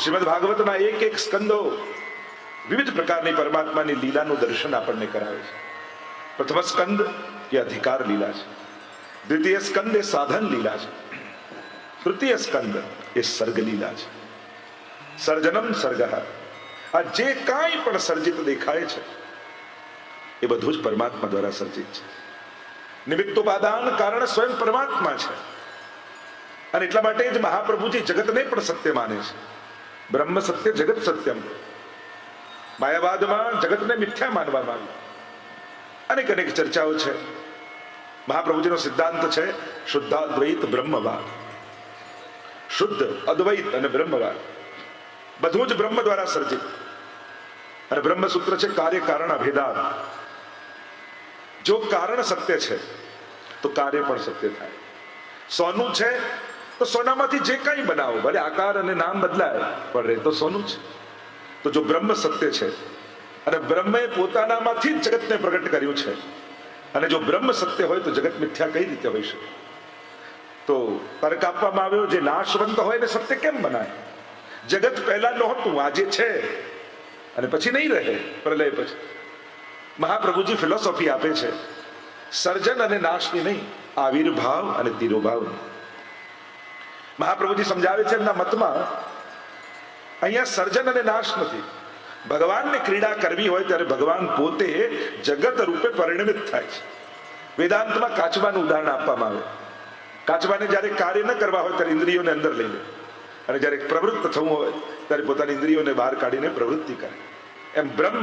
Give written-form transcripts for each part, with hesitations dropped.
શ્રીમદ ભાગવતના એક એક સ્કંદો વિવિધ પ્રકારની પરમાત્માની લીલાનું દર્શન આપણને કરાવે છે. પ્રથમ સ્કંદ એ અધિકાર લીલા છે, દ્વિતીય સ્કંદ એ સાધન લીલા છે, તૃતીય સ્કંદ એ સર્ગ લીલા છે. સર્જનમ સર્ગ, આ જે કાંઈ પણ સર્જિત દેખાય છે એ બધું જ પરમાત્મા દ્વારા સર્જિત છે. નિમિત્તોપાદાન કારણ સ્વયં પરમાત્મા છે. અને એટલા માટે જ મહાપ્રભુજી જગતને પણ સત્ય માને છે. બ્રહ્મ સત્ય જગત સત્યમ. માયાવાદમાં જગતને મિથ્યા માનવામાં આવ્યું. અનેક અનેક ચર્ચાઓ છે. મહાપ્રભુજીનો સિદ્ધાંત છે શુદ્ધાદ્વૈત બ્રહ્મવાદ. શુદ્ધ અદ્વૈત અને બ્રહ્મવાદ બધું જ બ્રહ્મ દ્વારા સર્જિત. અને બ્રહ્મસૂત્ર છે કાર્ય કારણ અભેદાન. જો કારણ સત્ય છે તો કાર્ય પણ સત્ય થાય. સોનું છે તો સોનામાંથી જે કંઈ બનાવો, ભલે આકાર અને નામ બદલાય, પણ રહે તો સોનું છે. તો જો બ્રહ્મ સત્ય છે અને બ્રહ્મે પોતાનામાંથી જ જગતને પ્રગટ કર્યું છે, અને જો બ્રહ્મ સત્ય હોય તો જગત મિથ્યા કઈ રીતે હોઈ શકે? તો તર્ક આપવામાં આવ્યો જે નાશવંત હોય ને સત્ય કેમ બનાય? જગત પહેલા નહોતું, આજે છે અને પછી નહીં રહે પ્રલય પછી. મહાપ્રભુજી ફિલોસોફી આપે છે સર્જન અને નાશની નહીં, આવિર્ભાવ અને તિરોભાવની. મહાપ્રભુજી સમજાવે છે એમના મતમાં અહીંયા સર્જન અને નાશ નથી. ભગવાનને ક્રીડા કરવી હોય ત્યારે ભગવાન પોતે જગત રૂપે પરિણમિત થાય છે. વેદાંતમાં કાચબાનું ઉદાહરણ આપવામાં આવે. કાચબાને જ્યારે કાર્ય ન કરવા હોય ત્યારે ઇન્દ્રિયોને અંદર લઈ લે, અને જ્યારે પ્રવૃત્ત થવું હોય ત્યારે પોતાની ઇન્દ્રિયોને બહાર કાઢીને પ્રવૃત્તિ કરે. એમ બ્રહ્મ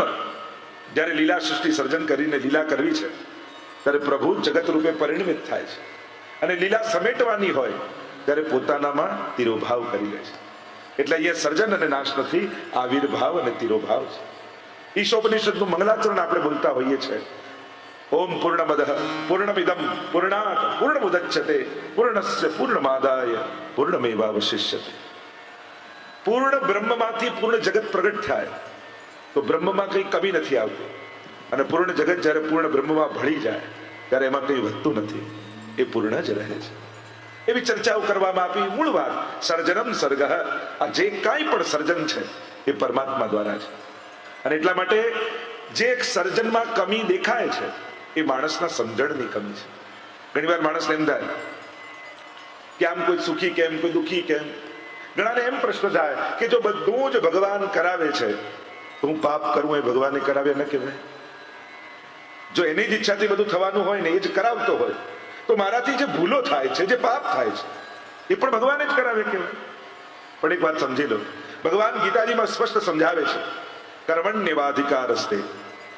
જ્યારે લીલા સૃષ્ટિ સર્જન કરીને લીલા કરવી છે ત્યારે પ્રભુ જગત રૂપે પરિણમિત થાય છે. અને લીલા સમેટવાની હોય ત્યારે પોતાનામાં તિરોભાવ કરી લે છે. એટલે અહીંયા સર્જન અને નાશ નથી, આવિર્ભાવ અને તિરોભાવ છે. ઈશોપનિષદનું મંગલાચરણ આપણે બોલતા હોઈએ છીએ. ઓમ પૂર્ણમદ પૂર્ણમિદમ પૂર્ણાત પૂર્ણમુદચ્યતે પૂર્ણસ્ય પૂર્ણમાદાય પૂર્ણમેવાવશિષ્યતે. પૂર્ણ બ્રહ્મમાંથી પૂર્ણ જગત પ્રગટ થાય તો બ્રહ્મમાં કંઈ કમી નથી આવતી. અને પૂર્ણ જગત જ્યારે પૂર્ણ બ્રહ્મમાં ભળી જાય ત્યારે એમાં કંઈ વધતું નથી, એ પૂર્ણ જ રહે છે. એવી ચર્ચાઓ કરવામાં આપી. મૂળ વાત સર્જનમ સર્ગ, આ જે કાંઈ પણ સર્જન છે એ પરમાત્મા દ્વારા છે. અને એટલા માટે જે એક સર્જનમાં કમી દેખાય છે એ માણસના સમજણની કમી છે. ઘણી વાર માણસને એમ થાય કે આમ કોઈ સુખી કેમ, કોઈ દુઃખી કેમ. ઘણાને એમ પ્રશ્ન થાય કે જો બધું જ ભગવાન કરાવે છે તો હું પાપ કરું એ ભગવાને કરાવ્યા ન કહેવાય? જો એની જ ઈચ્છાથી બધું થવાનું હોય ને એ જ કરાવતો હોય તો મારાથી જે ભૂલો થાય છે, જે પાપ થાય છે, એ પણ ભગવાને જ કરાવે કહેવાય? પણ એક વાત સમજી લો, ભગવાન ગીતાજીમાં સ્પષ્ટ સમજાવે છે કર્મણ્યવાધિકારસ્તે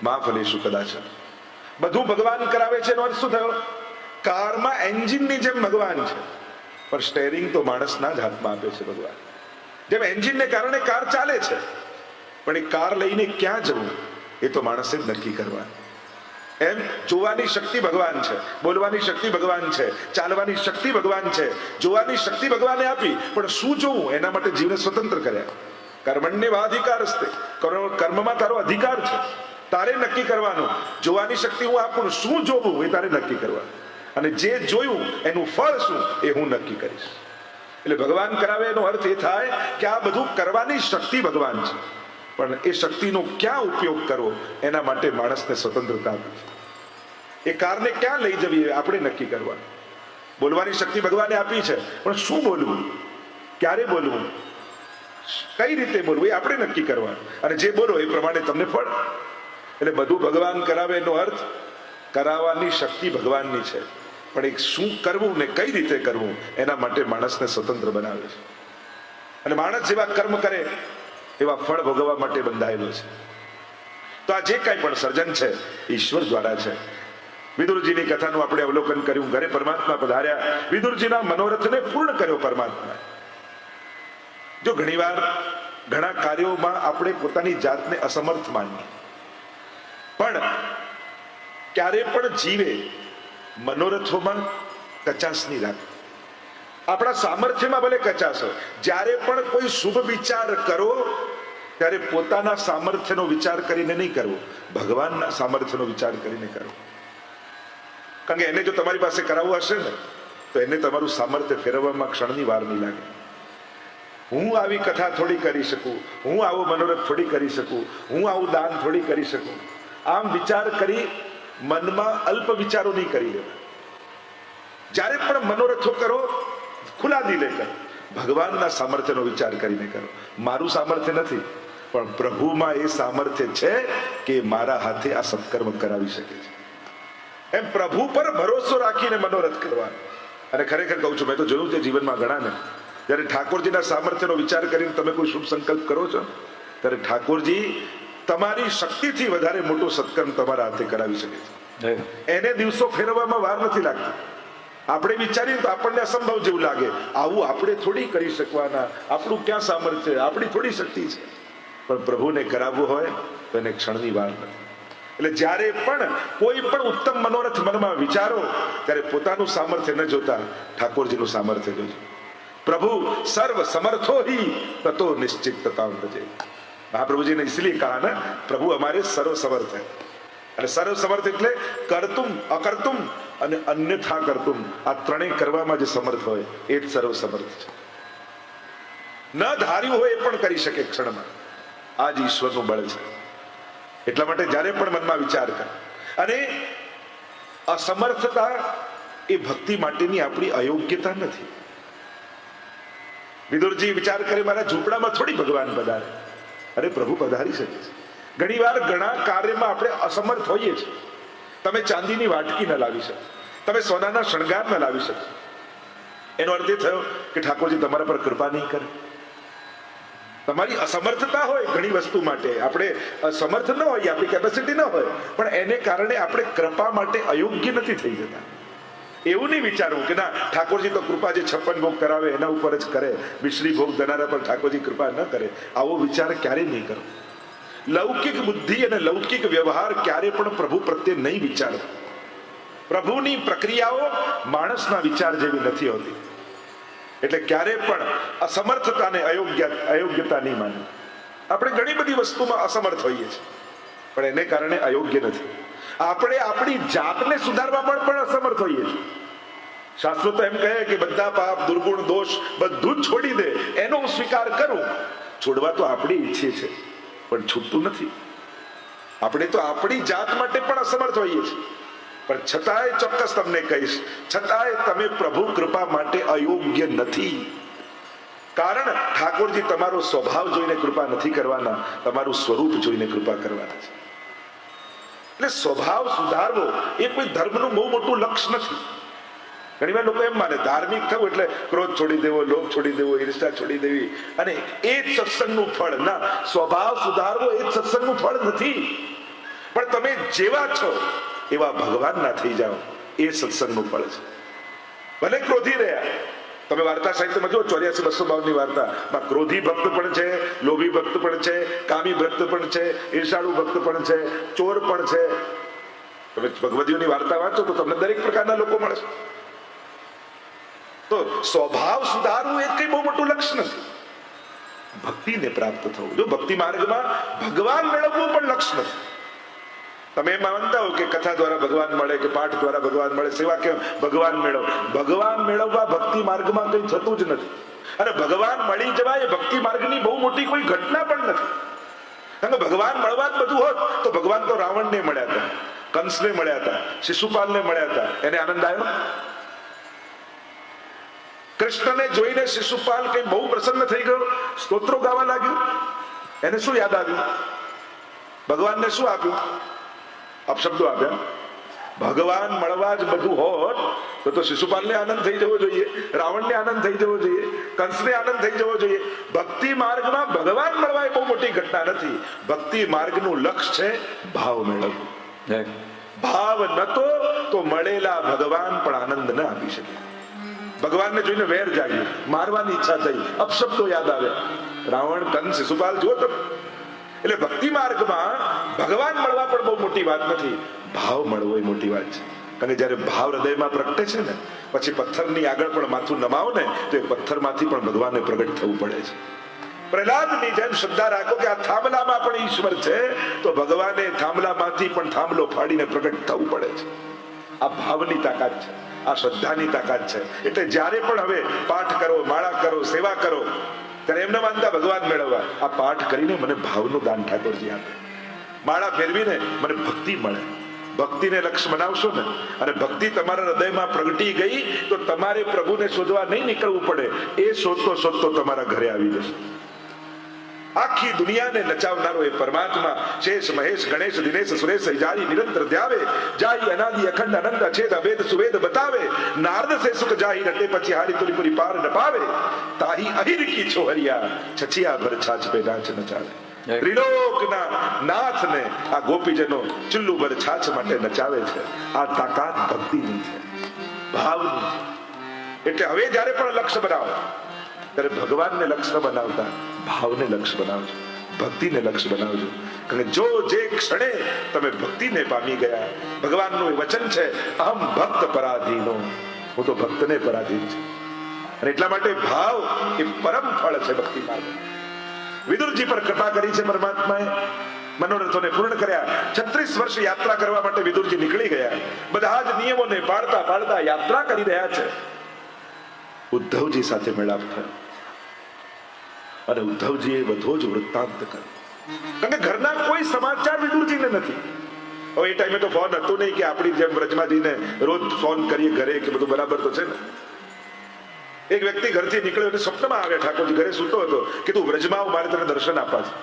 મા ફલેષુ કદાચન. બધું ભગવાન કરાવે છે એનો અર્થ શું થયો? કારમાં એન્જિનની જેમ ભગવાન છે, પણ સ્ટેરિંગ તો માણસના જ હાથમાં આપે છે ભગવાન. જેમ એન્જિનને કારણે કાર ચાલે છે, પણ એ કાર લઈને ક્યાં જવું એ તો માણસે જ નક્કી કરવાનું. એમ જોવાની શક્તિ ભગવાન છે, બોલવાની શક્તિ ભગવાન છે, ચાલવાની શક્તિ ભગવાન છે, જોવાની શક્તિ ભગવાને આપી, પણ શું જોવું એના માટે જીવને સ્વતંત્ર કર્યા. કર્મણ્યવાધિકારસ્તે, કર્મમાં તારો અધિકાર છે, તારે નક્કી કરવાનું. જોવાની શક્તિ હું આપું, શું જોવું એ તારે નક્કી કરવાનું. અને જે જોયું એનું ફળ શું એ હું નક્કી કરીશ. એટલે ભગવાન કરાવે એનો અર્થ એ થાય કે આ બધું કરવાની શક્તિ ભગવાન છે, પણ એ શક્તિનો ક્યાં ઉપયોગ કરવો એના માટે માણસને સ્વતંત્રતા આપી છે. એ કારને ક્યાં લઈ જવી એ આપણે નક્કી કરવાનું. બોલવાની શક્તિ ભગવાને આપી છે, પણ શું બોલવું, ક્યારે બોલવું, કઈ રીતે બોલવું એ આપણે નક્કી કરવાનું. અને જે બોલો એ પ્રમાણે તમને ફળ. એટલે બધું ભગવાન કરાવે એનો અર્થ કરાવવાની શક્તિ ભગવાનની છે, પણ એક શું કરવું ને કઈ રીતે કરવું એના માટે માણસને સ્વતંત્ર બનાવે છે. અને માણસ જેવા કર્મ કરે એવા ફળ ભોગવવા માટે બંધાયેલો છે. તો આ જે કાંઈ પણ સર્જન છે ઈશ્વર દ્વારા છે. વિદુરજીની કથાનું આપણે અવલોકન કર્યું. ઘરે પરમાત્મા પધાર્યા, વિદુરજીના મનોરથને પૂર્ણ કર્યો પરમાત્મા. જો ઘણીવાર ઘણા કાર્યોમાં આપણે પોતાની જાતને અસમર્થ માનીએ, પણ ક્યારે પણ જીવે મનોરથોમાં કચાશ નહીં રાખે. આપણા સામર્થ્યમાં ભલે કચાશ હોય, જ્યારે પણ કોઈ શુભ વિચાર કરો ત્યારે પોતાના સામર્થ્યનો વિચાર કરીને નહીં કરવો, ભગવાનના સામર્થ્યનો વિચાર કરીને કરવો. કારણ કે એને જો તમારી પાસે કરાવવું હશે ને તો એને તમારું સામર્થ્ય ફેરવવામાં ક્ષણની વાર નહીં લાગે. હું આવી કથા થોડી કરી શકું, હું આવો મનોરથ થોડી કરી શકું, હું આવું દાન થોડી કરી શકું. આમ વિચાર કરી મનમાં અલ્પ વિચારો નહીં કરી લેવા. જ્યારે પણ મનોરથો કરો ખુલ્લા દિલે કરો, ભગવાનના સામર્થ્યનો વિચાર કરીને કરો. મારું સામર્થ્ય નથી, પણ પ્રભુમાં એ સામર્થ્ય છે કે મારા હાથે આ સત્કર્મ કરાવી શકે છે. એમ પ્રભુ પર ભરોસો રાખીને મનોરથ કરવાનો. અને ખરેખર કહું છું, મેં તો જોયું છે જીવનમાં ઘણાને, જ્યારે ઠાકોરજીના સામર્થ્યનો વિચાર કરીને તમે કોઈ શુભ સંકલ્પ કરો છો, ત્યારે ઠાકોરજી તમારી શક્તિથી વધારે મોટો સત્કર્મ તમારા હાથે કરાવી શકે છે. એને દિવસો ફેરવવામાં વાર નથી લાગતી. આપણે વિચારીએ તો આપણને અસંભવ જેવું લાગે, આવું આપણે થોડી કરી શકવાના, આપણું ક્યાં સામર્થ્ય, આપણી થોડી શક્તિ છે. પણ પ્રભુને કરાવવું હોય તો એને ક્ષણની વાર નથી. એટલે જ્યારે પણ કોઈ પણ ઉત્તમ મનોરથ મનમાં વિચારો, ત્યારે પોતાનું સામર્થ્ય ન જોતા ઠાકોરજીનું સામર્થ્ય જોજો. प्रभु सर्व समर्थो ही ततो निश्चितता भजे. महाप्रभु जी ने इसलिए कहा ना, प्रभु हमारे सर्व समर्थ है. અને સર્વ સમર્થ એટલે કરતુમ અકર્તુમ અને અન્યથા કરતુમ, આ ત્રણેય કરવામાં જે સમર્થ હોય એ જ સર્વ સમર્થ છે. ન ધાર્યું હોય એ પણ કરી શકે ક્ષણમાં. આ જ ઈશ્વરનું બળ છે. એટલા માટે જ્યારે પણ મનમાં વિચાર કર. અને અસમર્થતા એ ભક્તિ માટેની આપણી અયોગ્યતા નથી. વિદુરજી વિચાર કરે, મારા ઝૂંપડામાં થોડી ભગવાન પધારે. અરે પ્રભુ પધારી શકે છે. ઘણી વાર ઘણા કાર્યમાં આપણે અસમર્થ હોઈએ છીએ. તમે ચાંદીની વાટકી ન લાવી શકો, તમે સોનાના શણગાર ન લાવી શકો. એનો અર્થ એ થયો કે ઠાકોરજી તમારા પર કૃપા નહીં કરે. તમારી અસમર્થતા હોય ઘણી વસ્તુ માટે, આપણે સમર્થ ન હોય, આપણી કેપેસિટી ન હોય, પણ એને કારણે આપણે કૃપા માટે અયોગ્ય નથી થઈ જતા. એવું નહીં વિચારવું કે ના, ઠાકોરજી તો કૃપા જે 56 ભોગ કરાવે એના ઉપર જ કરે, મિશ્રી ભોગ ધનારા પર ઠાકોરજી કૃપા ન કરે. આવો વિચાર ક્યારેય નહીં કરો. લૌકિક બુદ્ધિ અને લૌકિક વ્યવહાર ક્યારે પણ પ્રભુ પ્રત્યે નહીં વિચારો. પ્રભુની પ્રક્રિયાઓ માણસના વિચાર જેવી નથી હોતી. એટલે ક્યારે પણ અસમર્થતાને અયોગ્યતા નહીં માનવી. આપણે ઘણી બધી વસ્તુમાં અસમર્થ હોઈએ છીએ, પણ એને કારણે અયોગ્ય નથી. આપણે આપણી જાતને સુધારવા પણ અસમર્થ હોઈએ છીએ. શાસ્ત્રો તો એમ કહે કે બધા પાપ, દુર્ગુણ, દોષ બધું જ છોડી દે, એનો હું સ્વીકાર કરું. છોડવા તો આપણી ઈચ્છે છે, પણ છૂટતું નથી. આપણે તો આપણી જાત માટે પણ અસમર્થ હોઈએ છીએ. પણ છતાંય ચોક્કસ તમને કહીશ, છતાંય તમે પ્રભુ કૃપા માટે અયોગ્ય નથી. કારણ ઠાકોરજી તમારો સ્વભાવ જોઈને કૃપા નથી કરવાના, તમારું સ્વરૂપ જોઈને કૃપા કરવાના છે. એટલે સ્વભાવ સુધારવો એ કોઈ ધર્મનું બહુ મોટું લક્ષ્ય નથી. ઘણી વાર લોકો એમ માને ધાર્મિક થવું એટલે ક્રોધ છોડી દેવો, લોભ છોડી દેવો, ઈર્ષા છોડી દેવી, અને એ જ સત્સંગનું ફળ. ના, સ્વભાવ સુધારવો એ જ સત્સંગનું ફળ નથી. પણ તમે જેવા છો એવા ભગવાનના થઈ જાઓ, એ સત્સંગનું ફળ છે. ભલે ક્રોધી રહ્યા, તમે વાર્તા સાહિત્યમાં જુઓ 84-252 ની વાર્તામાં ક્રોધી ભક્ત પણ છે, લોભી ભક્ત પણ છે, કામી ભક્ત પણ છે, ઈર્ષાળુ ભક્ત પણ છે, ચોર પણ છે. તમે ભગવદીઓની વાર્તા વાંચો તો તમને દરેક પ્રકારના લોકો મળે છે. તો સ્વભાવ સુધારવું એ કઈ બહુ મોટું લક્ષ્ય નથી. ભક્તિને પ્રાપ્ત થવું, જો ભક્તિ માર્ગમાં ભગવાન મેળવવું પણ લક્ષ્ય નથી. તમે એમ માનતા હો કે કથા દ્વારા ભગવાન મળે, કે પાઠ દ્વારા ભગવાન મળે, સેવા કેમ ભગવાન મેળવ. ભગવાન મેળવવા ભક્તિ માર્ગમાં કંઈ થતું જ નથી. અને ભગવાન મળી જવાય એ ભક્તિ માર્ગની બહુ મોટી કોઈ ઘટના પણ નથી. કારણ કે ભગવાન મળવા જ બધું હોત તો ભગવાન તો રાવણને મળ્યા હતા, કંસને મળ્યા હતા, શિશુપાલને મળ્યા હતા, એને આનંદ આવ્યો? કૃષ્ણને જોઈને શિશુપાલ કઈ બહુ પ્રસન્ન થઈ ગયો, સ્તોત્રો ગાવા લાગ્યું? એને શું યાદ આવ્યું? ભગવાનને શું આપ્યું? અપશબ્દો આપ્યા. ભગવાન મળવા જ બધું હોત તો શિશુપાલને આનંદ થઈ જવો જોઈએ, રાવણને આનંદ થઈ જવો જોઈએ, કંસને આનંદ થઈ જવો જોઈએ. ભક્તિ માર્ગમાં ભગવાન મળવા એ બહુ મોટી ઘટના નથી. ભક્તિ માર્ગનું લક્ષ્ય છે ભાવ મેળવવું. ભાવ નતો તો મળેલા ભગવાન પણ આનંદ ન આપી શકે. ભગવાનને જોઈને વેર જાગ્યું, મારવાની ઈચ્છા થઈ, અપશબ્દો યાદ આવ્યા. રાવણ, કંસ, શિશુપાલ જુઓ તમે. એટલે ભક્તિ માર્ગમાં ભગવાન મળવા પણ બહુ મોટી વાત નથી, ભાવ મળવો એ મોટી વાત છે. કારણ કે જયારે ભાવ હૃદયમાં પ્રગટે છે ને, પછી પથ્થરની આગળ પણ માથું નમાવો ને તો એ પથ્થરમાંથી પણ ભગવાનને પ્રગટ થવું પડે છે. પ્રહલાદની જેમ શ્રદ્ધા રાખો કે આ થાંભલામાં પણ ઈશ્વર છે, તો ભગવાને થાંભલામાંથી પણ થાંભલો ફાડીને પ્રગટ થવું પડે છે. આ ભાવની તાકાત છે, આ શ્રદ્ધાની તાકાત છે. એટલે જ્યારે પણ હવે પાઠ કરો, માળા કરો, સેવા કરો, ત્યારે એમને માનતા ભગવાન મેળવવા આ પાઠ કરીને મને ભાવનું દાન ઠાકોરજી આપે, માળા ફેરવીને મને ભક્તિ મળે. ભક્તિને લક્ષ્ય બનાવશો ને અને ભક્તિ તમારા હૃદયમાં પ્રગટી ગઈ તો તમારે પ્રભુને શોધવા નહીં નીકળવું પડે, એ શોધતો શોધતો તમારા ઘરે આવી જશે. આખી દુનિયાને નચાવનારો એ પરમાત્મા શેષ મહેશ ગણેશ દિનેશ સુરેશ જારી નિરંતર ધ્યાવે, જાઈ અનાદિ અખંડ અનંત અછેદ અભેદ સુવેદ બતાવે, નારદ સે સુખ જાહી રટે પછી હારી તુરી પુરી પાર ન પાવે, તાહી અહિર કી છોહરિયા છછિયા ભર છાછ પે નાચ નચાવે. ત્રિલોકના નાથને આ ગોપીજનો ચુલ્લુ ભર છાછ માટે નચાવે છે. આ તાકાત ભક્તિની છે, ભાવની છે. એટલે હવે જ્યારે પણ લક્ષ્ય બનાવો ત્યારે ભગવાનને લક્ષ્ય બનાવતા ભાવને લક્ષ્ય બનાવજો, ભક્તિને લક્ષ્ય બનાવજો. કારણ કે જો જે ક્ષણે તમે ભક્તિને પામી ગયા, ભગવાનનું એ વચન છે અહમ ભક્ત પરાધીનો, હું તો ભક્તને પરાધીન છું. અને એટલા માટે ભાવ એ પરમ ફળ છે ભક્તિ માર્ગ. વિદુરજી પર કૃપા કરી છે પરમાત્માએ, મનોરથોને પૂર્ણ કર્યા. 36 વર્ષ યાત્રા કરવા માટે વિદુરજી નીકળી ગયા. બધા જ નિયમોને પાળતા પાળતા યાત્રા કરી રહ્યા છે. ઉદ્ધવજી સાથે મેળાપ થયો અને ઉદ્ધવજીએ બધો જ વૃત્તાંત કર્યો. કારણ કે ઘરના કોઈ સમાચાર વિદુરજીને નથી. હવે એ ટાઈમે તો ફોન હતું નહીં કે આપણી જેમ વ્રજમાજીને રોજ ફોન કરીએ ઘરે કે બધું બરાબર તો છે ને. એક વ્યક્તિ ઘરથી નીકળ્યો અને સ્વપ્નમાં આવ્યા, ઠાકોરજી ઘરે સૂતો હતો, કીધું વ્રજમાં મારે તને દર્શન આપવા છે.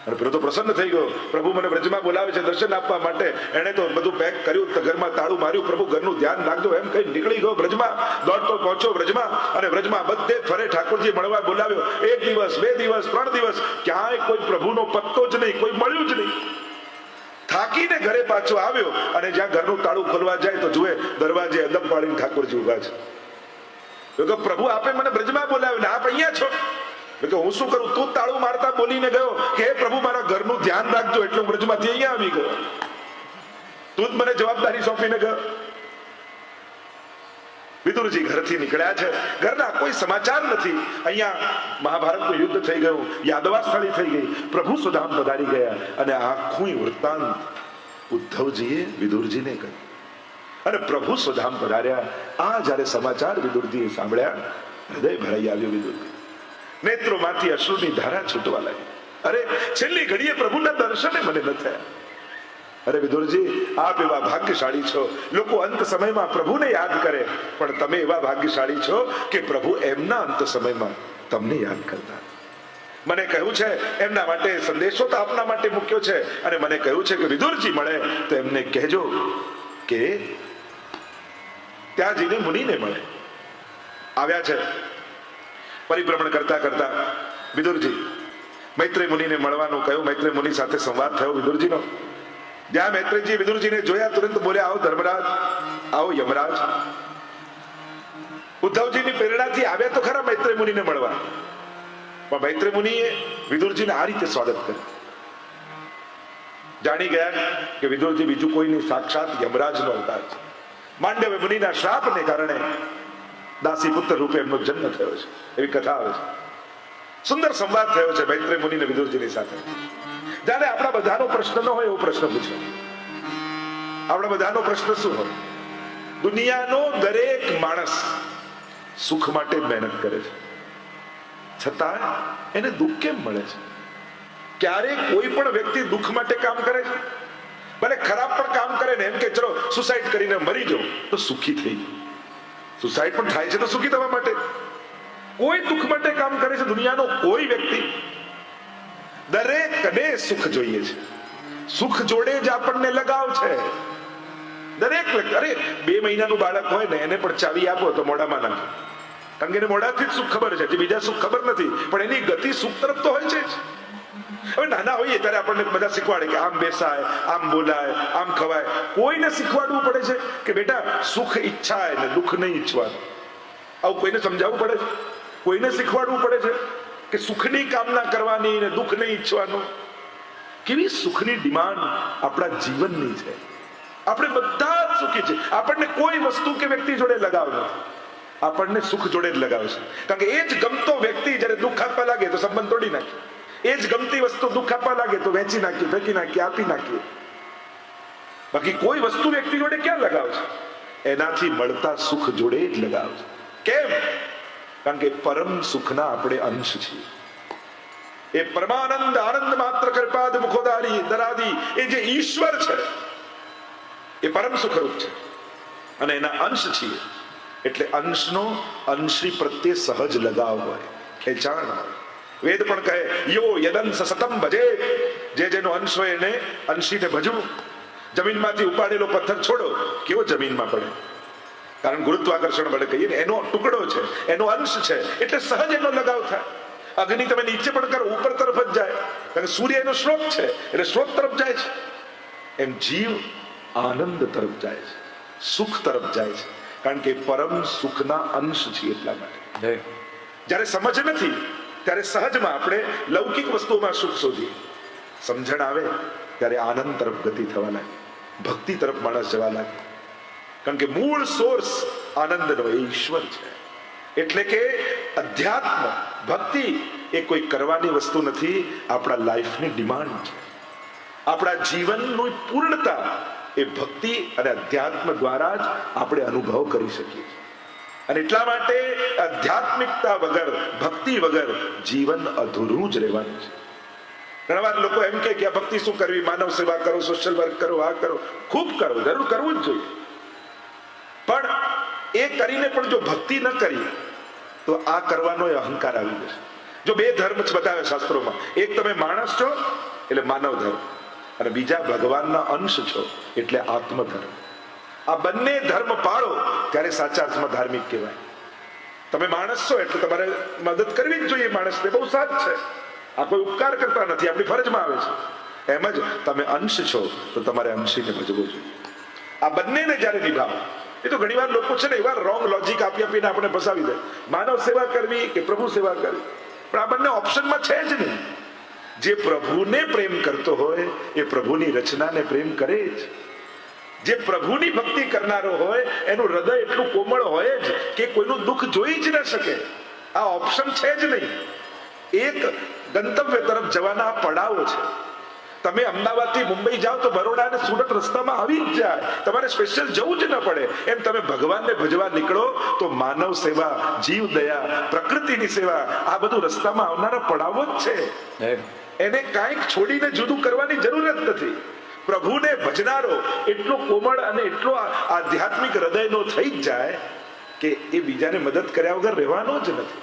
અને પ્રભુ તો પ્રસન્ન થઈ ગયો, પ્રભુ મને વ્રજમાં બોલાવે છે દર્શન આપવા માટે. એને તો બધું પેક કર્યું, ઘરમાં તાળું માર્યું, પ્રભુ ઘરનું ધ્યાન રાખજો એમ કઈ નીકળી ગયો વ્રજમાં. દોડતો પહોંચ્યો વ્રજમાં અને વ્રજમાં બધે ફરે ઠાકોરજી મળવા બોલાવ્યો. 1 દિવસ 2 દિવસ 3 દિવસ ક્યાંય કોઈ પ્રભુનો પત્તો જ નહીં, કોઈ મળ્યું જ નહીં. થાકીને ઘરે પાછો આવ્યો અને જ્યાં ઘરનું તાળું ખોલવા જાય તો જુએ દરવાજે અદબ પાડીને ઠાકોરજી ઉભા છે. પ્રભુ આપે મને બ્રજમાં બોલાવ્યો ને આપ અહીંયા છો. હું શું કરું, તું તાળું મારતા બોલીને ગયો કે હે પ્રભુ મારા ઘરનું ધ્યાન રાખજો, એટલે હું બ્રજમાંથી અહીંયા આવી ગયો. તું જ મને જવાબદારી સોંપીને ગયો. વિદુરજી ઘરથી નીકળ્યા છે, ઘરના કોઈ સમાચાર નથી. અહીંયા મહાભારતનું યુદ્ધ થઈ ગયું, યાદવા સ્થળી થઈ ગઈ, પ્રભુ સુધામ પધારી ગયા અને આખું વૃત્તાંત ઉદ્ધવજીએ વિદુરજીને કહ્યું. અને પ્રભુ સુધામ પધાર્યા. આ જયારે સમાચાર વિદુરજીએ સાંભળ્યા, હૃદય ભરાઈ આવ્યું. વિદુરજી નેત્રોમાંથી અશ્રુની ધારા છૂટવા લાગી. અરે છેલ્લી ઘડીએ પ્રભુના દર્શને મને ન થયા. અરે વિદુરજી આપ એવા ભાગ્યશાળી છો, લોકો અંત સમયમાં પ્રભુને યાદ કરે, પણ તમે એવા ભાગ્યશાળી છો કે પ્રભુ એમના અંત સમયમાં તમને યાદ કરતા. મને કહ્યું છે એમના માટે સંદેશો તો આપના માટે મૂક્યો છે, અને મને કહ્યું છે કે વિદુરજી મળે તો એમને કહેજો કે ત્યાં જઈને મુનિને મળે. આવ્યા છે. પરિભ્રમણ કરતા કરતા વિદુરજી મૈત્રેય મુનિને મળવાનું કહ્યું. મૈત્રેય મુનિ સાથે સંવાદ થયો વિદુરજીનો. જ્યાં મૈત્રેયજી વિદુરજીને જોયા તુરંત બોલ્યા, આવો ધર્મરાજ, આવો યમરાજ. ઉદ્ધવજીની પ્રેરણાથી આવ્યા તો ખરા મૈત્રેય મુનિને મળવા, પણ મૈત્રેય મુનિએ વિદુરજીને આ રીતે સ્વાગત કર્યું. જાણી ગયા કે વિદુરજી બીજું કોઈની સાક્ષાત યમરાજનો અવતાર છે. માંડવ્ય મુનિના શ્રાપને કારણે દાસી પુત્ર રૂપે એમનો જન્મ થયો છે, એવી કથા આવે છે. સુંદર સંવાદ થયો છે મૈત્રેય મુનિ અને વિદુરજીની સાથે. જ્યારે આપણા બધાનો પ્રશ્ન ન હોય એવો પ્રશ્ન પૂછ્યો. આપણા બધાનો પ્રશ્ન શું હોય? દુનિયાનો દરેક માણસ સુખ માટે મહેનત કરે છે, છતાં એને દુઃખ કેમ મળે છે? ક્યારે કોઈ પણ વ્યક્તિ દુઃખ માટે કામ કરે છે? ભલે ખરાબ પણ કામ કરે ને, એમ કે ચલો સુસાઇડ કરીને મરી જાઓ તો સુખી થઈ જાય. સુસાઇડ પણ થાય છે તો સુખી થવા માટે. કોઈ દુઃખ માટે કામ કરે છે દુનિયાનો કોઈ વ્યક્તિ? દરેકને સુખ જોઈએ છે. સુખ જોડે જ આપણને લગાવ છે. દરેક વ્યક્તિ, અરે 2 મહિનાનું બાળક હોય ને, એને પણ ચાવી આપો તો મોઢામાં નાખે, કારણ કે એને મોઢાથી જ સુખ ખબર છે, બીજા સુખ ખબર નથી, પણ એની ગતિ સુખ તરફ તો હોય છે. હવે નાના હોઈએ ત્યારે આપણને બધા શીખવાડે કે આમ બેસાય, આમ બોલાય, આમ ખવાય. કોઈને શીખવાડવું પડે છે કે બેટા સુખ ઈચ્છાય ને દુઃખ નહીં ઈચ્છવાનું? આવું કોઈને સમજાવવું પડે છે? કોઈને શીખવાડવું પડે છે કે સુખની કામના કરવાની ને દુઃખ નહીં ઈચ્છવાનું? કેવી સુખની ડિમાન્ડ આપણા જીવનની છે. આપણે બધા જ સુખી છે. આપણને કોઈ વસ્તુ કે વ્યક્તિ જોડે લગાવ નથી, આપણને સુખ જોડે જ લગાવ છે. કારણ કે એ જ ગમતો વ્યક્તિ જયારે દુઃખ આપવા લાગે તો સંબંધ તોડી નાખે. એ જ ગમતી વસ્તુ દુઃખ આપવા લાગે તો વેચી નાખીએ, ફેંકી નાખીએ, આપી નાખીએ. બાકી કોઈ વસ્તુ વ્યક્તિ જોડે ક્યાં લગાવ છે? એનાથી મળતા સુખ જોડે જ લગાવ છે. કેમ? કારણ કે પરમ સુખના આપણે અંશ છીએ. એ પરમાનંદ આનંદ માત્ર કૃપાદ મુખોદારી દરાદી એ જે ઈશ્વર છે એ પરમ સુખરૂપ છે અને એના અંશ છીએ. એટલે અંશનો અંશી પ્રત્યે સહજ લગાવ હોય, ખેંચાણ હોય. વેદ પણ કહે યો યદંશ સતમ ભજે, જે જેનો અંશ હોય એને અંશીને ભજવું. જમીનમાંથી ઉપાડેલો પથ્થર છોડો, કેવો જમીનમાં પડે? કારણ ગુરુત્વાકર્ષણ બળે કહીએ ને, એનો ટુકડો છે, એનો અંશ છે, એટલે સહજ એનો લગાવ થાય. અગ્નિ તમે નીચે પણ કરો, ઉપર તરફ જ જાય, કારણ કે સૂર્ય એનો સ્ત્રોત છે, એટલે સ્ત્રોત તરફ જાય છે. એમ જીવ આનંદ તરફ જાય છે, સુખ તરફ જાય છે, કારણ કે પરમ સુખના અંશ છીએ. એટલા માટે જ્યારે સમજ નથી ત્યારે સહજમાં આપણે લૌકિક વસ્તુઓમાં સુખ શોધીએ. સમજણ આવે ત્યારે આનંદ તરફ ગતિ થવા લાગે, ભક્તિ તરફ માણસ જવા લાગે. કારણ કે મૂળ સોર્સ આનંદનો એ ઈશ્વર છે. એટલે કે અધ્યાત્મ ભક્તિ એ કોઈ કરવાની વસ્તુ નથી, આપણા લાઈફની ડિમાન્ડ છે. આપણા જીવનની પૂર્ણતા એ ભક્તિ અને અધ્યાત્મ દ્વારા જ આપણે અનુભવ કરી શકીએ છીએ. અને એટલા માટે આધ્યાત્મિકતા વગર, ભક્તિ વગર જીવન અધૂરું જ રહેવાનું છે. ઘણા વાર લોકો એમ કે આ ભક્તિ શું કરવી, માનવ સેવા કરો, સોશિયલ વર્ક કરો, આ કરો, ખૂબ કરો, જરૂર કરવું જ જોઈએ. પણ એ કરીને પણ જો ભક્તિ ન કરી તો આ કરવાનો અહંકાર આવી જશે. જો બે ધર્મ બતાવે શાસ્ત્રોમાં, એક તમે માણસ છો એટલે માનવ ધર્મ, અને બીજા ભગવાનના અંશ છો એટલે આત્મધર્મ. આ બંને ધર્મ પાળો ત્યારે સાચા અર્થમાં ધાર્મિક કહેવાય. તમે માણસ છો એટલે તમારે મદદ કરવી જ જોઈએ માણસને, બહુ સાચ છે. આ કોઈ ઉપકાર કરતા નથી, આપણી ફરજમાં આવે છે. એમ જ તમે અંશ છો તો તમારે અંશીને ભજવો જોઈએ. આ બંનેને જ્યારે નિભાવો. એ તો ઘણી વાર લોકો છે ને એવા રોંગ લોજિક આપી આપીને આપણે ફસાવી દે, માનવ સેવા કરવી કે પ્રભુ સેવા કરવી. પણ આ બંને ઓપ્શનમાં છે જ નહીં. જે પ્રભુને પ્રેમ કરતો હોય એ પ્રભુની રચનાને પ્રેમ કરે જ. જે પ્રભુની ભક્તિ કરનારો હોય એનું હૃદય એટલું કોમળ હોય જ કે કોઈનું દુઃખ જોઈ જ ન શકે. આ ઓપ્શન છે જ નહીં. એક ગંતવ્ય તરફ જવાના પડાવો છે. તમે અમદાવાદથી મુંબઈ જાઓ તો બરોડા અને સુરત રસ્તામાં આવી જ જાય, તમારે સ્પેશિયલ જવું જ ન પડે. એમ તમે ભગવાનને ભજવા નીકળો તો માનવ સેવા, જીવ દયા, પ્રકૃતિની સેવા, આ બધું રસ્તામાં આવનારા પડાવો જ છે. એને કાંઈક છોડીને જુદું કરવાની જરૂર જ નથી. પ્રભુને ભજનારો એટલો કોમળ અને એટલો આધ્યાત્મિક હૃદયનો થઈ જ જાય કે એ બીજાને મદદ કર્યા વગર રહેવાનો જ નથી.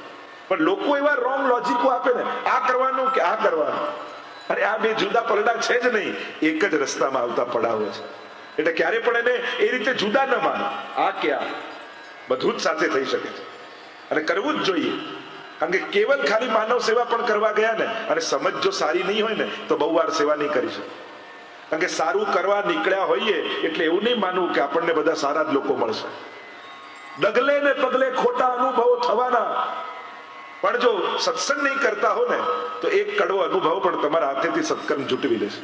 પણ લોકો એવા રોંગ લોજિકો આપે ને, આ કરવાનું કે આ કરવાનું. અરે આ બે જુદા પલડા છે જ નહીં, એક જ રસ્તામાં આવતા પડાવો છે. એટલે ક્યારે પણ એને એ રીતે જુદા ન માનો. આ કે આ બધું જ સાથે થઈ શકે છે અને કરવું જ જોઈએ. કારણ કે કેવલ ખાલી માનવ સેવા પણ કરવા ગયા ને અને સમજ જો સારી નહીં હોય ને તો બહુ વાર સેવા નહીં કરી શકે. કારણ કે સારું કરવા નીકળ્યા હોઈએ એટલે એવું નહીં માનવું કે આપણને બધા સારા જ લોકો મળશે. ડગલે ને પગલે ખોટા અનુભવો થવાના. પણ જો સત્સંગ નહીં કરતા હો ને તો એક કડવો અનુભવ પણ તમારા હાથેથી સત્કર્મ જૂટવી લેશે.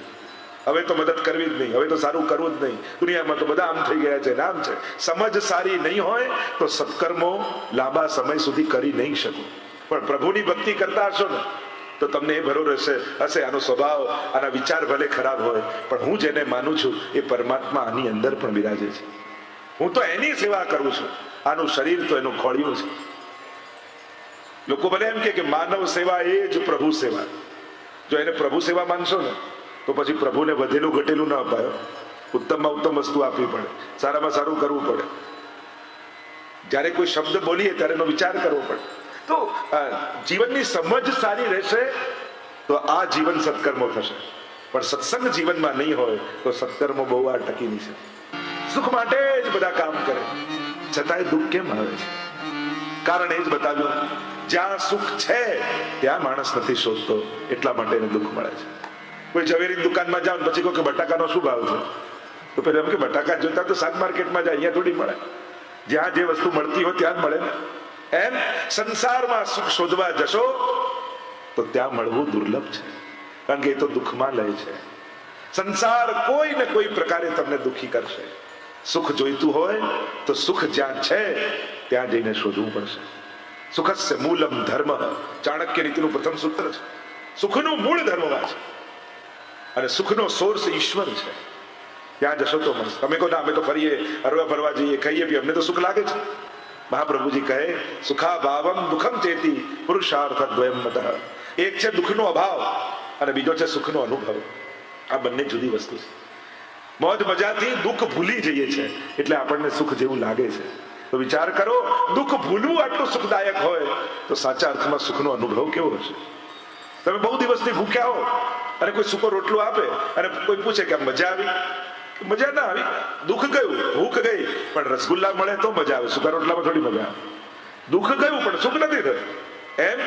હવે તો મદદ કરવી જ નહીં, હવે તો સારું કરવું જ નહીં, દુનિયામાં તો બધા આમ થઈ ગયા છે, નામ છે. સમજ સારી નહીં હોય તો સત્કર્મો લાંબા સમય સુધી કરી નહીં શકો. પણ પ્રભુની ભક્તિ કરતા હશો ને તો તમને એ ભરો રહેશે હશે આનો સ્વભાવ, આના વિચાર ભલે ખરાબ હોય પણ હું જેને માનું છું એ પરમાત્મા આની અંદર પણ બિરાજે છે. હું તો એની સેવા કરું છું, આનું શરીર તો એનું ખોળિયું છે. લોકો ભલે એમ કે માનવ સેવા એ જ પ્રભુ સેવા. જો એને પ્રભુ સેવા માનશો ને તો પછી પ્રભુને વધેલું ઘટેલું ન અપાયો. ઉત્તમમાં ઉત્તમ વસ્તુ આપવી પડે, સારામાં સારું કરવું પડે. જ્યારે કોઈ શબ્દ બોલીએ ત્યારે એનો વિચાર કરવો પડે. તો જીવનની સમજ સારી રહેશે તો આ જીવન સત્કર્મો થશે. પણ સત્સંગ જીવનમાં નહીં હોય તો સત્કર્મો બહુ વાર ટકી નહીં શકે. સુખ માટે જ બધા કામ કરે છતાંય દુઃખ કેમ આવે છે? કારણ એ જ બતાવ્યું, જ્યાં સુખ છે ત્યાં માણસ નથી શોધતો, એટલા માટે એને દુઃખ મળે છે. કોઈ ઝવેરી દુકાનમાં જાઓ પછી કહો કે બટાકાનો શું ભાવ છે તો પેલા એમ કે બટાકા જોતા તો શાક માર્કેટમાં જાય, અહીંયા થોડી મળે. જ્યાં જે વસ્તુ મળતી હોય ત્યાં જ મળે ને. એમ સંસારમાં સુખ શોધવા જશો તો ત્યાં મળવું દુર્લભ છે, કારણ કે એ તો દુઃખમાં લે છે. સંસાર કોઈ ને કોઈ પ્રકારે તમને દુઃખી કરશે. સુખ જોઈતું હોય તો સુખ જ્યાં છે ત્યાં જઈને શોધવું પડશે. સુખસ્ય મૂલમ ધર્મ, ચાણક્ય નીતિનું પ્રથમ સૂત્ર છે. સુખનું મૂળ ધર્મમાં છે અને સુખનો સોર્સ ઈશ્વર છે. ત્યાં જશો તો મળશે. તમે કહો ના અમે તો ફરીએ, હરવા ફરવા જઈએ, ખાઈએ પીએ, અમને તો સુખ લાગે છે. મહાપ્રભુજી કહે સુખા ભાવમ દુઃખમ ચેતી પુરુષાર્થ દ્વયમ મતઃ. એક છે દુઃખનો અભાવ અને બીજો છે સુખનો અનુભવ. આ બંને જુદી વસ્તુ છે. મોજ મજાથી દુઃખ ભૂલી જઈએ છે એટલે આપણને સુખ જેવું લાગે છે. તો વિચાર કરો, દુઃખ ભૂલવું આટલું સુખદાયક હોય તો સાચા અર્થમાં સુખનો અનુભવ કેવો હશે? તમે બહુ દિવસથી ભૂખ્યા હો અને કોઈ સૂકો રોટલો આપે અને કોઈ પૂછે કે મજા આવી? મજા ના આવી, દુઃખ ગયું, ભૂખ ગઈ, પણ રસગુલ્લા મળે તો મજા આવે. સૂકા રોટલામાં થોડી મજા આવે. દુઃખ ગયું પણ સુખ નથી થયું. એમ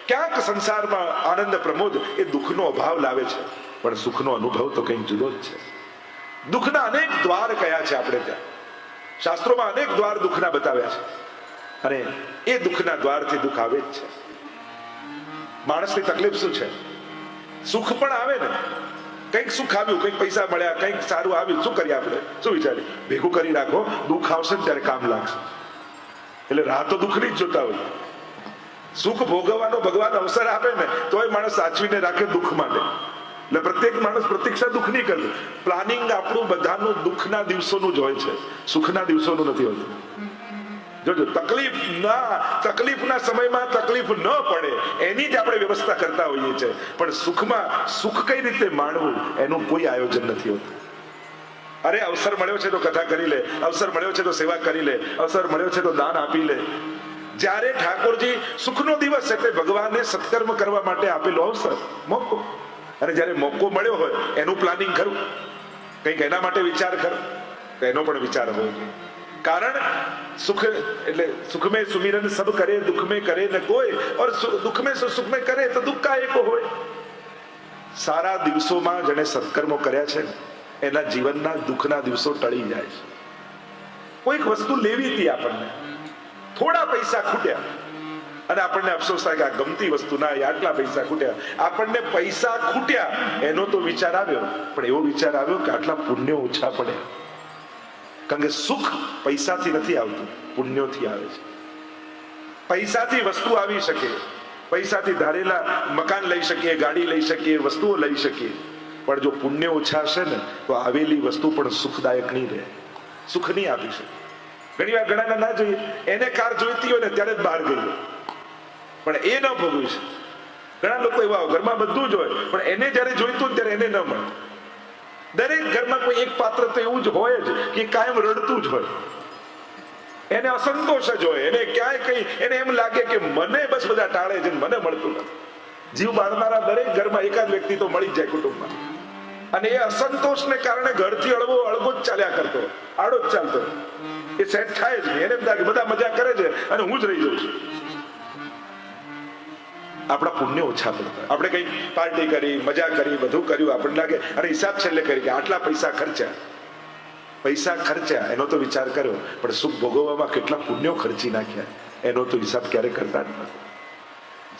ક્યાંક સંસારમાં આનંદ પ્રમોદ એ દુઃખનો અભાવ લાવે છે, પણ સુખનો અનુભવ તો કંઈક જુદો જ છે. દુઃખના અનેક દ્વાર કયા છે આપણે ત્યાં શાસ્ત્રોમાં, અનેક દ્વાર દુઃખના બતાવ્યા છે અને એ દુઃખના દ્વારથી દુઃખ આવે જ છે. માણસની તકલીફ શું છે? સુખ પણ આવે ને, કંઈક સુખ આવ્યું, કંઈક પૈસા મળ્યા, કંઈક સારું આવ્યું, શું કરીએ આપણે? શું વિચારીએ? ભેગું કરી રાખો, દુઃખ આવશે ને ત્યારે કામ લાગશે. એટલે રાહ તો દુઃખની જ જોતા હોય. સુખ ભોગવવાનો ભગવાન અવસર આપે ને તોય માણસ સાચવીને રાખે દુઃખ માટે. એટલે પ્રત્યેક માણસ પ્રતીક્ષા દુઃખ નહીં કરતું. પ્લાનિંગ આપણું બધાનું દુઃખના દિવસોનું જ હોય છે, સુખના દિવસોનું નથી હોતું. જોજો, તકલીફના સમયમાં તકલીફ ન પડે એની જ આપણે વ્યવસ્થા કરતા હોઈએ છીએ, પણ સુખમાં સુખ કઈ રીતે માણવું એનું કોઈ આયોજન નથી હોતું. અરે અવસર મળ્યો છે તો કથા કરી લે, અવસર મળ્યો છે તો સેવા કરી લે, અવસર મળ્યો છે તો દાન આપી લે. જ્યારે ઠાકોરજી સુખનો દિવસ એટલે ભગવાને સત્કર્મ કરવા માટે આપેલો અવસર, મોકો, અને જ્યારે મોકો મળ્યો હોય એનું પ્લાનિંગ ખરું, કંઈક એના માટે વિચાર કરો, તો એનો પણ વિચાર હોવો જોઈએ. કારણ સુખ એટલે સુખ में सुमिरन सब करे, दुख में करे न कोई, और दुख में सुख में करे तो दुख का एको હોય. સારા દિવસોમાં જેને સત્કર્મો કર્યા છે એના જીવનના દુઃખના દિવસો ટળી જાય છે. કોઈક વસ્તુ લેવી હતી આપણને, થોડા પૈસા ખૂટ્યા અને આપણને અફસોસ થાય કે આ ગમતી વસ્તુ ના, આટલા પૈસા ખૂટ્યા. આપણને પૈસા ખૂટ્યા એનો તો વિચાર આવ્યો, પણ એવો વિચાર આવ્યો કે આટલા પુણ્યો ઓછા પડ્યા. કારણ કે સુખ પૈસાથી નથી આવતું, પુણ્યોથી આવે છે. પૈસાથી વસ્તુ આવી શકે, પૈસાથી ધારેલા મકાન લઈ શકીએ, ગાડી લઈ શકીએ, વસ્તુઓ લઈ શકીએ, પણ જો પુણ્ય ઓછા હશે ને તો આવેલી વસ્તુ પણ સુખદાયક નહીં રહે, સુખ નહીં આપી શકે. ઘણી વાર ઘણા ના જોઈએ, એને કાર જોઈતી હોય ને ત્યારે જ બહાર ગઈ, પણ એ ન ભોગવી છે. ઘણા લોકો એવા ઘરમાં બધું જ હોય પણ એને જયારે જોઈતું ત્યારે એને ન મળે. દરેક ઘરમાં કોઈ એક પાત્ર તો એવું જ હોય જ કે કાયમ રડતું જ હોય, એને અસંતોષ જ હોય, એને ક્યાંય કઈ એને એમ લાગે કે મને બસ બધા ટાળે છે, મને મળતું નથી. જીવ બાળનારા દરેક ઘરમાં એકાદ વ્યક્તિ તો મળી જ જાય કુટુંબમાં, અને એ અસંતોષને કારણે ઘરથી અળગો જ ચાલ્યા કરતો, આડો જ ચાલતો, એ સેટ થાય જ નહીં. એને એમ થાય કે બધા મજા કરે છે અને હું જ રહી જાઉં છું. આપણા પુણ્ય ઓછા પડતા. આપણે કઈ પાર્ટી કરી, મજા કરી, બધું કર્યું, આપણને લાગે અને હિસાબ છેલ્લે કરી કે આટલા પૈસા ખર્ચ્યા, એનો તો વિચાર કર્યો, પણ સુખ ભોગવવામાં કેટલા પુણ્યો ખર્ચી નાખ્યા એનો તો હિસાબ ક્યારે કરતા જ નથી.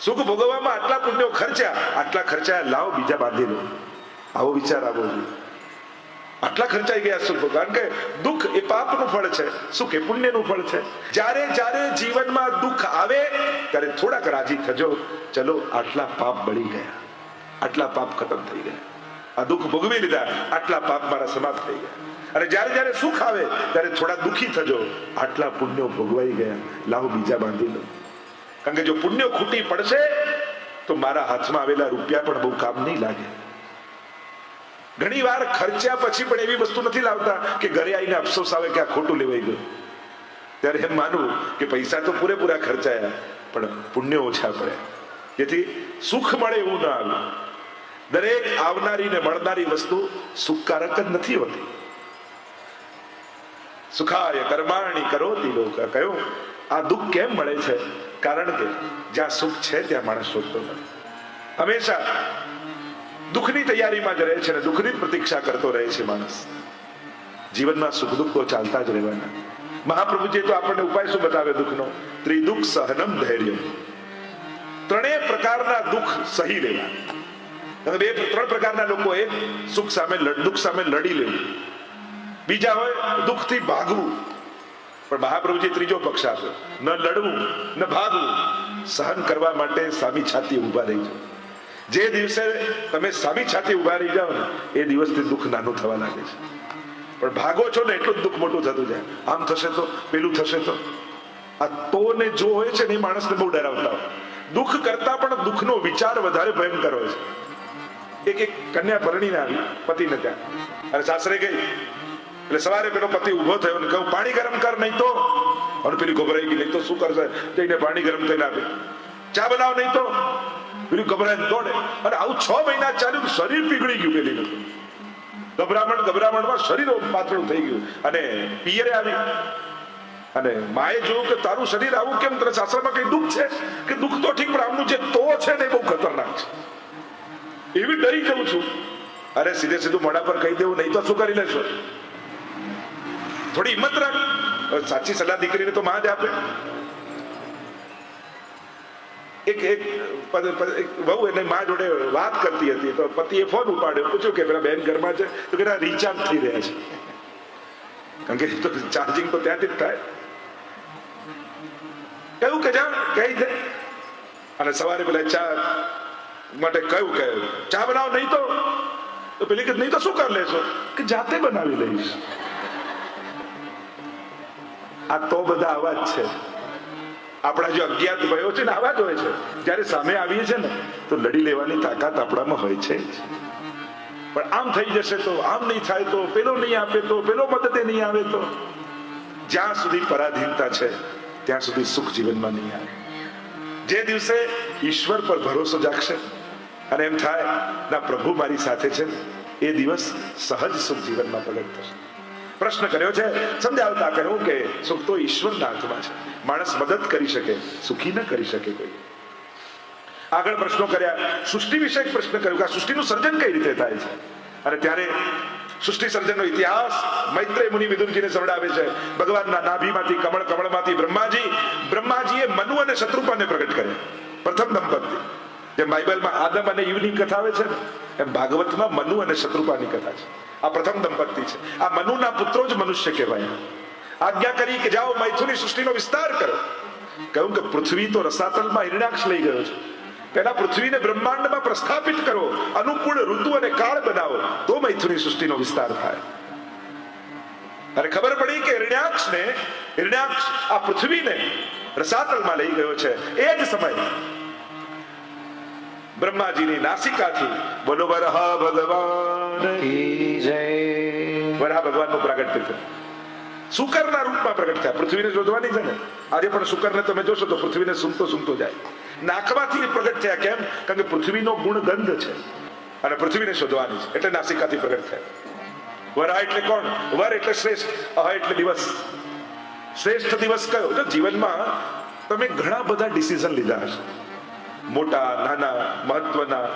સુખ ભોગવવામાં આટલા પુણ્યો ખર્ચ્યા, લાવ બીજા બાંધી લો, આવો વિચાર આવવો જોઈએ. આટલા ખર્ચાઈ ગયા સુખ, કારણ કે દુઃખ એ પાપનું ફળ છે, સુખ એ પુણ્યનું ફળ છે. જ્યારે જીવનમાં દુઃખ આવે ત્યારે થોડાક રાજી થજો, ચલો આટલા પાપ બળી ગયા, આટલા પાપ ખતમ થઈ ગયા, આ દુઃખ ભોગવી લીધા, આટલા પાપ મારા સમાપ્ત થઈ ગયા. અને જ્યારે સુખ આવે ત્યારે થોડા દુઃખી થજો, આટલા પુણ્યો ભોગવાઈ ગયા, લાવો બીજા બાંધી લો. કારણ કે જો પુણ્યો ખૂટી પડશે તો મારા હાથમાં આવેલા રૂપિયા પણ બહુ કામ નહીં લાગે. ઘણી વાર ખર્ચ્યા પછી પણ એવી વસ્તુ નથી લાવતા કે ઘરે આવીને અફસોસ આવે કે આ ખોટું લેવાઈ ગયું. ત્યારે એમ માનવું કે પૈસા તો પૂરેપૂરા ખર્ચાયા પણ પુણ્ય ઓછા પડ્યા, જેથી સુખ મળે એવું ના આવ્યું. દરેક આવનારી ને મળનારી વસ્તુ સુખકારક જ નથી હોતી. સુખાય કર્માણી કરોતિ લોકા, કહ્યું આ દુઃખ કેમ મળે છે? કારણ કે જ્યાં સુખ છે ત્યાં માણસ શોધતો નથી. હંમેશા દુઃખની તૈયારીમાં જ રહે છે ને દુઃખની પ્રતીક્ષા કરતો રહે છે માણસ. જીવનમાં સુખ દુઃખ તો ચાલતા જ રહેવાના. મહાપ્રભુજી તો આપણને ઉપાય શું બતાવે દુઃખનો? ત્રિદુઃખ સહનમ ધૈર્ય. ત્રણેય પ્રકારના દુઃખ સહી લેવા. ત્રણ પ્રકારના લોકો, એક દુઃખ સામે લડી લેવું, બીજા હોય દુઃખથી ભાગવું. પણ મહાપ્રભુજી ત્રીજો પક્ષ આપ્યો, ન લડવું ન ભાગવું, સહન કરવા માટે સામી છાતી ઉભા રહી જાઓ. જે દિવસે તમે સામી છાતી ઉભા રહી જાઓ ને એ દિવસથી દુઃખ નાનું થવા લાગે છે. પણ ભાગો છો ને એટલું જ દુઃખ મોટું થતું જાય. આમ થશે તો, પેલું થશે તો, આ તો ને જો હોય છે ને એ માણસને બહુ ડરાવતા હોય. દુઃખ કરતા પણ દુઃખનો વિચાર વધારે ભયંકર હોય છે. એક કન્યા પરણીને આવી પતિને ત્યાં, અને સાસરે ગઈ એટલે સવારે પેલો પતિ ઉભો થયો ને કહું પાણી ગરમ કર, નહીં તો. અને પેલી ગભરાઈ ગઈ, નહીં તો શું કરશે, જઈને પાણી ગરમ થઈને આપે. ચા બનાવ, નહીં તો. પેલી ગભરાઈને દોડે. અને આવું 6 મહિના ચાલ્યું, શરીર પીગળી ગયું પેલીનું. ગભરામણમાં શરીર પાતળું થઈ ગયું. અને પિયરે આવી અને માએ જોયું કે તારું શરીર આવું કેમ, તને સાસરામાં કઈ દુઃખ છે કે? દુઃખ તો ઠીક, પણ આમનું જે તો છે ને એ બહુ ખતરનાક છે, એવી ડરી જઉં છું. અરે સીધે સીધું મોઢા પર કહી દેવું, નહીં તો શું કરી લેશો? થોડી હિંમત રાખ. સાચી સલાહ દીકરીને તો માં જ આપે. એક બહુ એને માં જોડે વાત કરતી હતી તો પતિએ ફોન ઉપાડ્યો, પૂછ્યું કે પેલા બેન ઘરમાં છે? તો કે રિચાર્જ થઈ રહ્યા છે. કારણ કે તો ચાર્જિંગ તો ત્યાંથી જ થાય. કહ્યું કે જા કહી દે. અને સવારે પેલા ચા માટે કહ્યું કે ચા બનાવો, નહીં તો. પેલી કે નહીં તો શું કરી લેશો? કે જાતે બનાવી લઈશ. આ તો બધા અવાજ છે. આપણા જે અજ્ઞાત ભયો છે ને આવા જ હોય છે. જયારે સામે આવીએ છે ને તો લડી લેવાની તાકાત આપણામાં હોય છે. પણ આમ થઈ જશે તો, આમ નહીં થાય તો, પેલો નહીં આપે તો, પેલો મદદે નહીં આવે તો. જ્યાં સુધી પરાધીનતા છે ત્યાં સુધી સુખ જીવનમાં નહીં આવે. જે દિવસે ઈશ્વર પર ભરોસો જાગશે અને એમ થાય ના પ્રભુ મારી સાથે છે, એ દિવસ સહજ સુખ જીવનમાં પ્રગટ થશે. પ્રશ્ન કર્યો છે, સમજાવતા કહ્યું કે સુખ તો ઈશ્વરના હાથમાં છે. માણસ મદદ કરી શકે, સુખી ન કરી શકે કોઈ. આગળ પ્રશ્નો કર્યા, સૃષ્ટિ વિશે એક પ્રશ્ન કર્યો કે આ સૃષ્ટિનું સર્જન કઈ રીતે થાય છે. અને ત્યારે સૃષ્ટિ સર્જનનો ઇતિહાસ મૈત્રેય મુનિ વિદુરજીને સંભળાવે છે. ભગવાનના નાભીમાંથી કમળ, કમળમાંથી બ્રહ્માજીએ મનુ અને શત્રુપાને પ્રગટ કર્યા. પ્રથમ દંપતી. જેમ બાઇબલમાં આદમ અને ઈવની કથા આવે છે એમ ભાગવતમાં મનુ અને શત્રુપાની કથા છે. આ પ્રથમ દંપતી છે. આ મનુના પુત્રો જ મનુષ્ય કહેવાય. આજ્ઞા કરી કે જાઓ મૈથુની સૃષ્ટિનો વિસ્તાર કરો. કહ્યું કે પૃથ્વી તો રસાતલમાં હિરણ્યાક્ષ લઈ ગયો છે. પેલા પૃથ્વીને બ્રહ્માંડમાં પ્રસ્થાપિત કરો, અનુકૂળ ઋતુ અને કાળ બનાવો, તો મૈથુની સૃષ્ટિનો વિસ્તાર થાય. અને ખબર પડી કે હિરણ્યાક્ષ આ પૃથ્વીને રસાતલમાં લઈ ગયો છે. એ જ સમય બ્રહ્માજીની નાસિકાથી બોલો વરહા ભગવાન કી જય, વરહા ભગવાનનું પ્રાગટ્ય થયું. શુકરના રૂપમાં પ્રગટ થયા. પૃથ્વીને શોધવાની છે ને, આજે પણ શુકરને તમે જોશો તો પૃથ્વીને સૂંઘતો જાય. નાકમાંથી પ્રગટ થયા. કેમ? કારણ કે પૃથ્વીનો ગુણ ગંધ છે અને પૃથ્વીને શોધવાની છે, એટલે નાસિકાથી પ્રગટ થયા. વરહા એટલે કોણ? વર એટલે શ્રેષ્ઠ, અહ એટલે દિવસ. શ્રેષ્ઠ દિવસ કયો? તો જીવનમાં તમે ઘણા બધા ડિસિઝન લીધા હશે, મોટા નાના મહત્વના.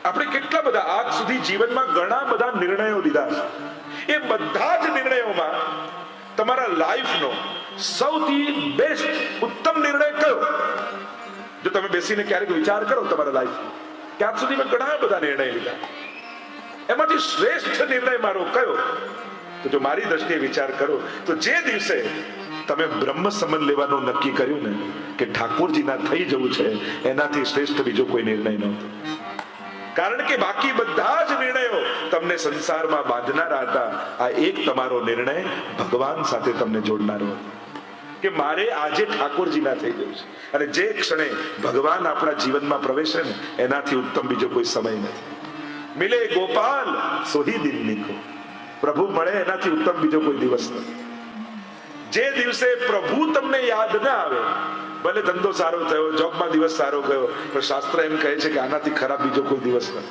આપણે કેટલા બધા આજ સુધી જીવનમાં ઘણા બધા નિર્ણયો લીધા છે. એ બધા જ નિર્ણયોમાં તમારા લાઈફનો સૌથી બેસ્ટ ઉત્તમ નિર્ણય કયો? જો તમે બેસીને ક્યારેક વિચાર કરો તમારા લાઈફ કે આજ સુધી મેં ઘણા બધા નિર્ણય લીધા, એમાંથી શ્રેષ્ઠ નિર્ણય મારો કયો? તો જો મારી દ્રષ્ટિએ વિચાર કરો તો જે દિવસે તમે બ્રહ્મ સંબંધ લેવાનું નક્કી કર્યું ને કે ઠાકોરજીના થઈ જવું છે, એનાથી શ્રેષ્ઠ બીજો કોઈ નિર્ણય નહોતો. કારણ કે બાકી બધા જ નિર્ણયો તમને સંસારમાં બાંધનારા હતા. આ એક તમારો નિર્ણય ભગવાન સાથે તમને જોડનારો હતો કે મારે આજે ઠાકોરજીના થઈ જવું છે. અને જે ક્ષણે ભગવાન આપણા જીવનમાં પ્રવેશે ને એનાથી ઉત્તમ બીજો કોઈ સમય નથી. મિલે ગોપાલ સોહી દિન લીખો, પ્રભુ મળે એનાથી ઉત્તમ બીજો કોઈ દિવસ નથી. જે દિવસે પ્રભુ તમને યાદ ના આવે, ભલે ધંધો સારો થયો, જોબમાં દિવસ સારો ગયો, પણ શાસ્ત્ર એમ કહે છે કે આનાથી ખરાબ બીજો કોઈ દિવસ નથી.